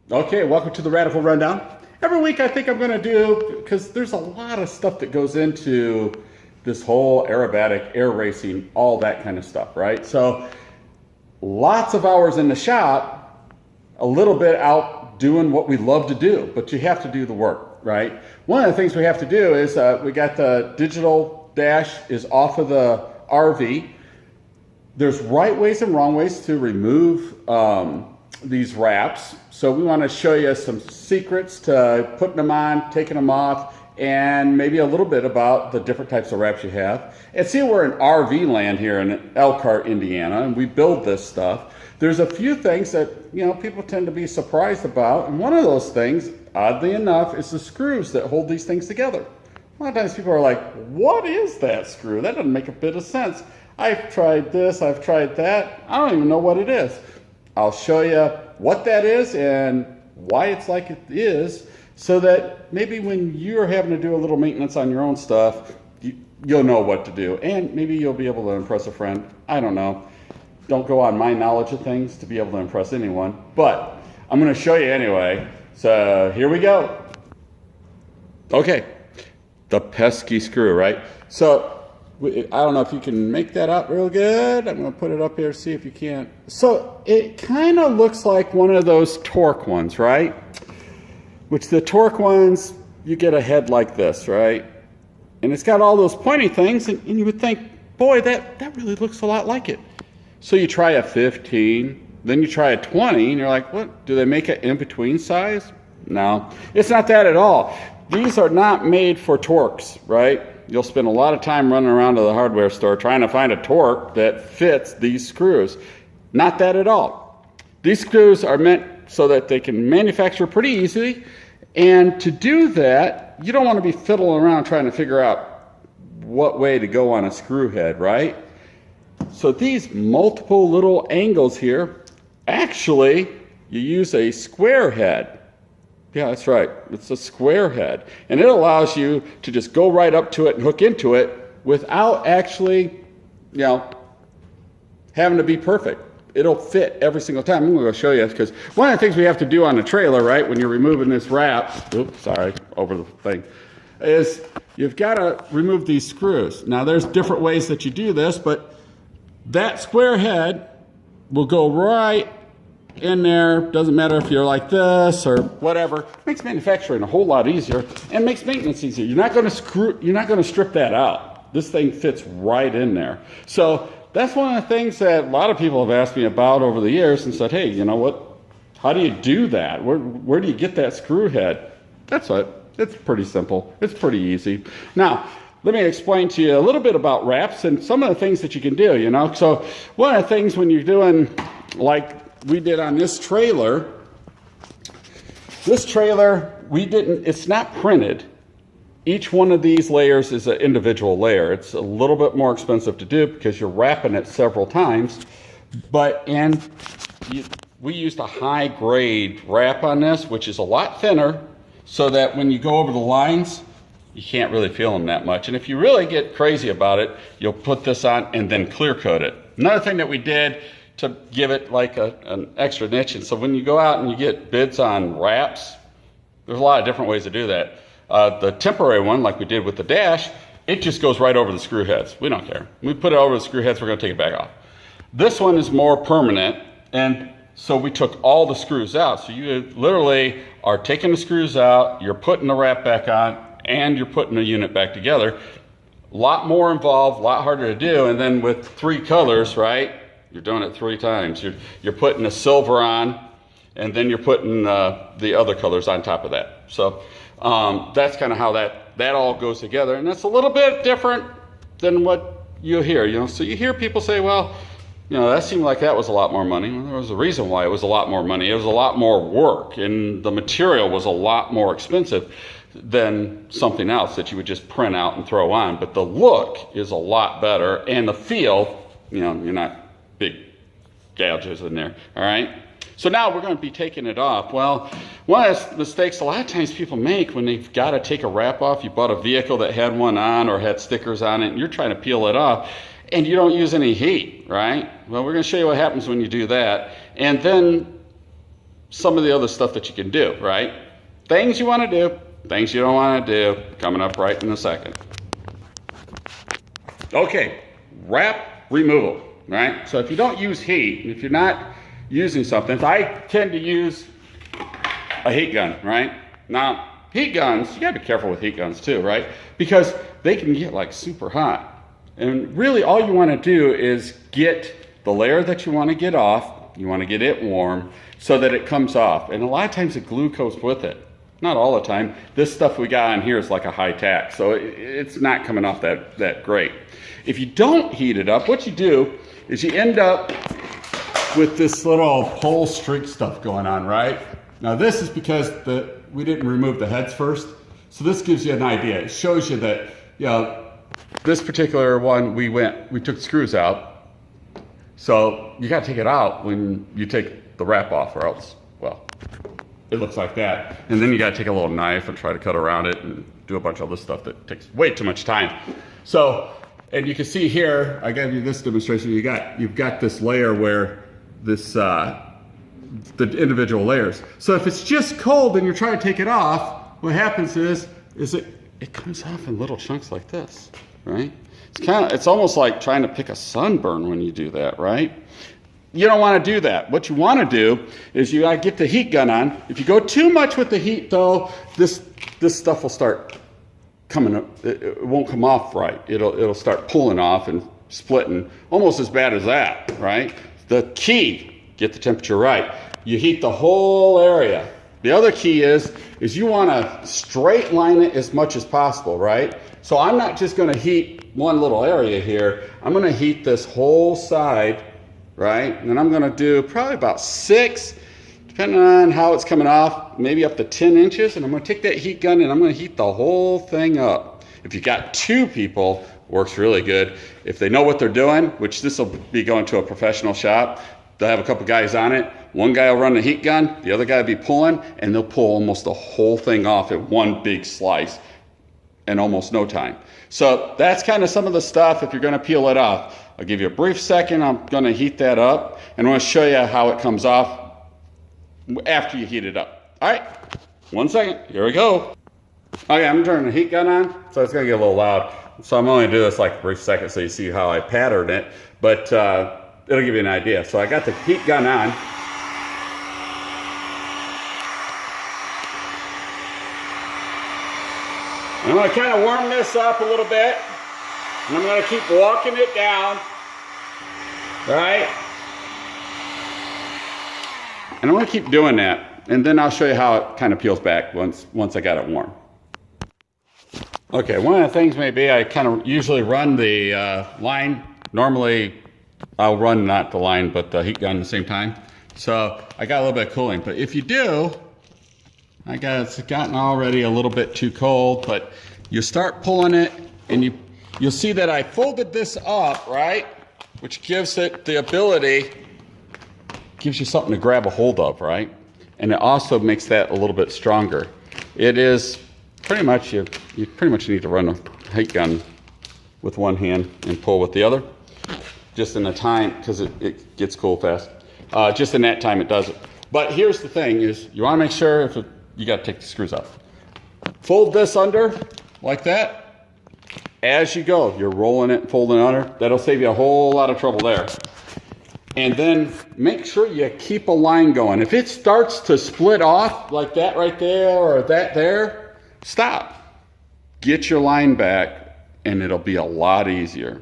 Okay, welcome to the Radical Rundown. Every week I think I'm going to do, because there's a lot of stuff that goes into this whole aerobatic, air racing, all that kind of stuff, right? So lots of hours in the shop, a little bit out doing what we love to do, but you have to do the work, right? One of the things we have to do is we got the digital dash is off of the RV. There's right ways and wrong ways to remove these wraps. So we want to show you some secrets to putting them on, taking them off, and maybe a little bit about the different types of wraps you have. And see, we're in RV land here in Elkhart, Indiana, and we build this stuff. There's a few things that, people tend to be surprised about. And one of those things, oddly enough, is the screws that hold these things together. A lot of times people are like, what is that screw? That doesn't make a bit of sense. I've tried this, I've tried that. I don't even know what it is. I'll show you what that is and why it's like it is, so that maybe when you're having to do a little maintenance on your own stuff, you'll know what to do. And maybe you'll be able to impress a friend. I don't know. Don't go on my knowledge of things to be able to impress anyone. But I'm going to show you anyway. So here we go. Okay. The pesky screw, right? So I don't know if you can make that out real good. I'm going to put it up here, see if you can. So it kind of looks like one of those torque ones, right? Which the torque ones, you get a head like this, right? And it's got all those pointy things, and you would think, boy, that really looks a lot like it. So you try a 15, then you try a 20, and you're like, what? Do they make an in-between size? No, it's not that at all. These are not made for torques, right? You'll spend a lot of time running around to the hardware store trying to find a torque that fits these screws. Not that at all. These screws are meant so that they can manufacture pretty easily. And to do that, you don't want to be fiddling around trying to figure out what way to go on a screw head, right? So these multiple little angles here, actually, you use a square head. Yeah, that's right. It's a square head. And it allows you to just go right up to it and hook into it without actually, having to be perfect. It'll fit every single time. I'm going to show you, because one of the things we have to do on a trailer, right, when you're removing this wrap, oops, sorry, over the thing, is you've got to remove these screws. Now, there's different ways that you do this, but that square head will go right in there. Doesn't matter if you're like this or whatever. Makes manufacturing a whole lot easier and makes maintenance easier. You're not going to strip that out. This thing fits right in there. So that's one of the things that a lot of people have asked me about over the years and said, hey, you know what? How do you do that? Where do you get that screw head? That's it. It's pretty simple. It's pretty easy. Now, let me explain to you a little bit about wraps and some of the things that you can do, So one of the things when you're doing, like we did on this trailer, it's not printed. Each one of these layers is an individual layer. It's a little bit more expensive to do because you're wrapping it several times. We used a high grade wrap on this, which is a lot thinner, so that when you go over the lines, you can't really feel them that much. And if you really get crazy about it, you'll put this on and then clear coat it. Another thing that we did to give it like an extra niche, and so when you go out and you get bids on wraps, there's a lot of different ways to do that. The temporary one, like we did with the dash, it just goes right over the screw heads. We don't care. We put it over the screw heads, we're going to take it back off. This one is more permanent, and so we took all the screws out. So you literally are taking the screws out, you're putting the wrap back on, and you're putting the unit back together. A lot more involved, a lot harder to do, and then with 3 colors, right? You're doing it 3 times. You're putting the silver on, and then you're putting the other colors on top of that. So that's kind of how that all goes together, and that's a little bit different than what you hear. So you hear people say, well, that seemed like that was a lot more money. Well, there was a reason why it was a lot more money. It was a lot more work, and the material was a lot more expensive than something else that you would just print out and throw on. But the look is a lot better, and the feel, you're not big gouges in there, all right? So now we're going to be taking it off. Well, one of the mistakes a lot of times people make when they've got to take a wrap off, you bought a vehicle that had one on or had stickers on it, and you're trying to peel it off, and you don't use any heat, right? Well, we're going to show you what happens when you do that. And then some of the other stuff that you can do, right? Things you want to do, things you don't want to do, coming up right in a second. Okay, wrap removal, right? So if you don't use heat, if you're not using something, I tend to use a heat gun, right? Now, heat guns, you gotta be careful with heat guns too, right? Because they can get like super hot. And really all you wanna do is get the layer that you wanna get off, you wanna get it warm so that it comes off. And a lot of times the glue goes with it. Not all the time. This stuff we got on here is like a high tack, so it's not coming off that great. If you don't heat it up, what you do is you end up with this little pole streak stuff going on, right? Now this is because we didn't remove the heads first, so this gives you an idea. It shows you that, you know, this particular one we took screws out, so you got to take it out when you take the wrap off, or else, well, it looks like that. And then you got to take a little knife and try to cut around it and do a bunch of other stuff that takes way too much time. So, and you can see here, I gave you this demonstration. You've got this layer where this the individual layers. So if it's just cold and you're trying to take it off, what happens is it comes off in little chunks like this, right? It's almost like trying to pick a sunburn when you do that, right? You don't want to do that. What you want to do is you gotta get the heat gun on. If you go too much with the heat though, this stuff will start coming up. It won't come off right. It'll start pulling off and splitting, almost as bad as that, right? The key, get the temperature right. You heat the whole area. The other key is you want to straight line it as much as possible, right? So I'm not just going to heat one little area here. I'm going to heat this whole side, right? And then I'm going to do probably about 6, depending on how it's coming off, maybe up to 10 inches. And I'm going to take that heat gun and I'm going to heat the whole thing up. If you got 2 people, works really good. If they know what they're doing, which this will be going to a professional shop, they'll have a couple guys on it. One guy will run the heat gun, the other guy will be pulling, and they'll pull almost the whole thing off at one big slice in almost no time. So that's kind of some of the stuff if you're going to peel it off. I'll give you a brief second. I'm going to heat that up, and I'm going to show you how it comes off after you heat it up. All right, 1 second. Here we go. Okay, I'm turning the heat gun on, so it's going to get a little loud. So I'm only going to do this like a brief second so you see how I patterned it, but it'll give you an idea. So I got the heat gun on. I'm going to kind of warm this up a little bit, and I'm going to keep walking it down, right? And I'm going to keep doing that, and then I'll show you how it kind of peels back once I got it warm. Okay, one of the things may be I kind of usually run the line. Normally, I'll run not the line, but the heat gun at the same time. So I got a little bit of cooling, but if you do, it's gotten already a little bit too cold, but you start pulling it and you'll see that I folded this up, right? Which gives it the ability, gives you something to grab a hold of, right? And it also makes that a little bit stronger. It is pretty much, you pretty much need to run a heat gun with one hand and pull with the other. Just in the time, because it gets cool fast. Just in that time it does it. But here's the thing is, you wanna make sure you gotta take the screws out. Fold this under, like that. As you go, you're rolling it and folding it under. That'll save you a whole lot of trouble there. And then make sure you keep a line going. If it starts to split off like that right there or that there, stop. Get your line back and it'll be a lot easier.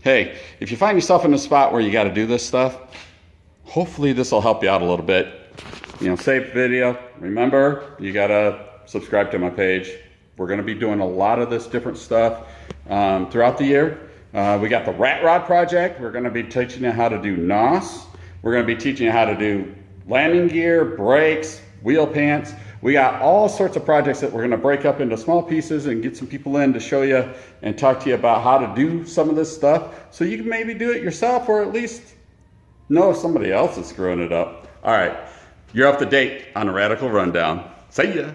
Hey, if you find yourself in a spot where you got to do this stuff, hopefully this will help you out a little bit. You know, save the video. Remember, you got to subscribe to my page. We're going to be doing a lot of this different stuff throughout the year. We got the Rat Rod project. We're going to be teaching you how to do NOS. We're going to be teaching you how to do landing gear, brakes, wheel pants. We got all sorts of projects that we're going to break up into small pieces and get some people in to show you and talk to you about how to do some of this stuff so you can maybe do it yourself or at least know if somebody else is screwing it up. All right, you're up to date on a Radical Rundown. See ya.